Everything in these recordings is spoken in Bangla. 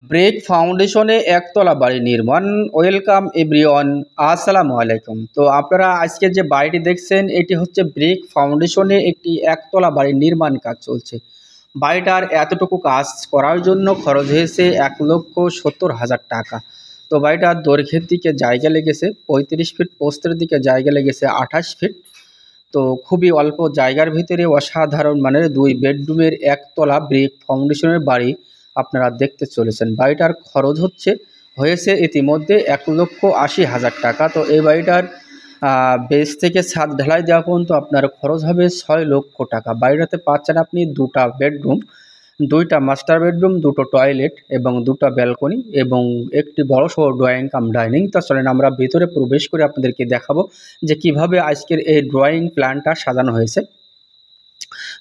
ব্রেক ফাউন্ডেশনে একতলা বাড়ি নির্মাণ। ওয়েলকাম এভরিওয়ান, আসসালামু আলাইকুম। তো আপনারা আজকে যে বাড়িটি দেখছেন এটি হচ্ছে ব্রেক ফাউন্ডেশনে একটি একতলা বাড়ির নির্মাণ কাজ চলছে। বাড়িটার এতটুকু কাজ করার জন্য খরচ হয়েছে 1,70,000 টাকা। তো বাড়িটার দৈর্ঘ্যের দিকে জায়গা লেগেছে 35 ফিট, প্রস্থের দিকে জায়গা লেগেছে 28 ফিট। তো খুবই অল্প জায়গার ভিতরে অসাধারণ মানের 2 বেডরুমের একতলা ব্রিক ফাউন্ডেশনের বাড়ি আপনারা দেখতে চলেছেন। বাড়িটার খরচ হয়েছে ইতিমধ্যে 1,80,000 টাকা। তো এই বাড়িটার বেস থেকে ছাদ ঢালাই দেওয়া পর্যন্ত আপনার খরচ হবে 6 লক্ষ টাকা। বাড়িটাতে পাচ্ছেন আপনি 2টা বেডরুম, 2টা মাস্টার বেডরুম, 2টো টয়লেট এবং 2টা ব্যালকনি এবং একটি বড়সড় ড্রয়িং কাম ডাইনিং। তো চলেন আমরা ভেতরে প্রবেশ করে আপনাদেরকে দেখাবো যে কিভাবে আজকের এই ড্রয়িং প্ল্যানটা সাজানো হয়েছে।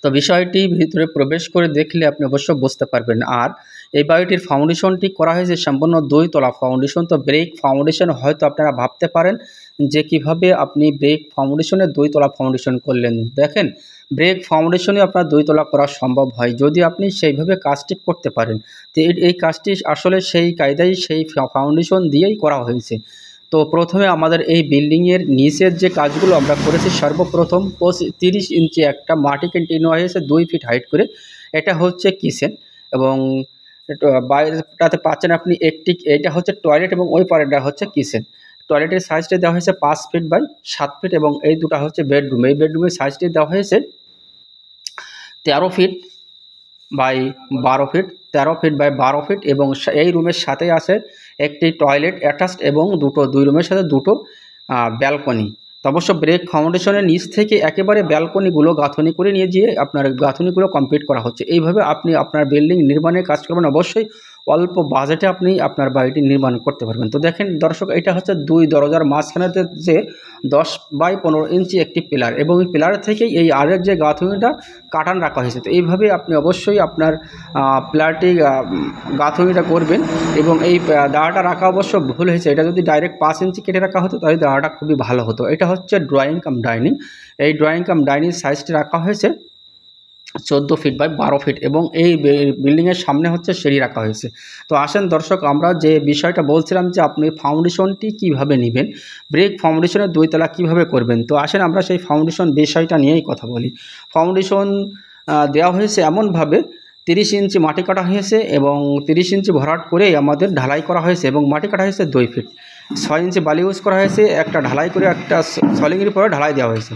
তো বিষয়টি ভিতরে প্রবেশ করে দেখলে আপনি অবশ্য বুঝতে পারবেন। আর এই বাড়িটির ফাউন্ডেশনটি করা হয়েছে সম্পূর্ণ 2 তলা ফাউন্ডেশন। তো ব্রেক ফাউন্ডেশন হয়তো আপনারা ভাবতে পারেন যে কিভাবে আপনি ব্রেক ফাউন্ডেশনে 2 তলা ফাউন্ডেশন করলেন। দেখেন, ব্রেক ফাউন্ডেশনে আপনার 2 তলা করা সম্ভব হয় যদি আপনি সেইভাবে কাজটি করতে পারেন। তো এই কাজটি আসলে সেই কায়দায় সেই ফাউন্ডেশন দিয়েই করা হয়েছে। তো প্রথমে আমাদের এই বিল্ডিংয়ের নিচের যে কাজগুলো আমরা করেছি, সর্বপ্রথম 30 ইঞ্চি একটা মাটি কেটে নেওয়া হয়েছে 2 ফিট হাইট করে। এটা হচ্ছে কিচেন এবং বাইরেটাতে পাচ্ছেন আপনি এটা হচ্ছে টয়লেট এবং ওই পারেটা হচ্ছে কিচেন। টয়লেটের সাইজটা দেওয়া হয়েছে 5 ফিট বাই 7 ফিট এবং এই দুটো হচ্ছে বেডরুম। এই বেডরুমের সাইজটি দেওয়া হয়েছে 13 feet by 12 feet, 13 feet by 12 feet এবং এই রুমের সাথে আছে একটি টয়লেট অ্যাটাচড এবং 2 রুমের সাথে 2টো ব্যালকনি। তো অবশ্য ব্রেক ফাউন্ডেশনের নিচ থেকে একেবারে ব্যালকনিগুলো গাঁথনি করে নিয়ে গিয়ে আপনার গাঁথনিগুলো কমপ্লিট করা হচ্ছে। এইভাবে আপনি আপনার বিল্ডিং নির্মাণের কাজ করবেন, অবশ্যই অল্প বাজেটে আপনি আপনার বাড়িটি নির্মাণ করতে পারবেন। তো দেখেন দর্শক, এটা হচ্ছে 2 দরজার মাঝখানেতে যে 10 বাই 15 ইঞ্চি একটি পিলার এবং এই পিলার থেকেই এই আরের যে গাঁথনিটা কাটান রাখা হয়েছে। তো এইভাবে আপনি অবশ্যই আপনার পিলারটি গাঁথনিটা করবেন এবং এই দাঁড়াটা রাখা অবশ্য ভুল হয়েছে। এটা যদি ডাইরেক্ট 5 ইঞ্চি কেটে রাখা হতো তাহলে দাঁড়াটা খুবই ভালো হতো। এটা হচ্ছে ড্রয়িং কাম ডাইনিং। এই ড্রয়িং কাম ডাইনিং সাইজটি রাখা হয়েছে 14 ফিট বাই 12 ফিট এবং এই বিল্ডিংয়ের সামনে হচ্ছে সিঁড়ি রাখা হয়েছে। তো আসেন দর্শক, আমরা যে বিষয়টা বলছিলাম যে আপনি ফাউন্ডেশনটি কিভাবে নেবেন, ব্রেক ফাউন্ডেশনের 2 তলা কীভাবে করবেন। তো আসেন আমরা সেই ফাউন্ডেশন বিষয়টা নিয়েই কথা বলি। ফাউন্ডেশন দেওয়া হয়েছে এমনভাবে 30 ইঞ্চি মাটি কাটা হয়েছে এবং 30 ইঞ্চি ভরাট করে আমাদের ঢালাই করা হয়েছে এবং মাটি কাটা হয়েছে 2 ফিট, 6 ইঞ্চি বালি ইউজ করা হয়েছে, একটা ঢালাই করে একটা সলিংয়ের পরে ঢালাই দেওয়া হয়েছে।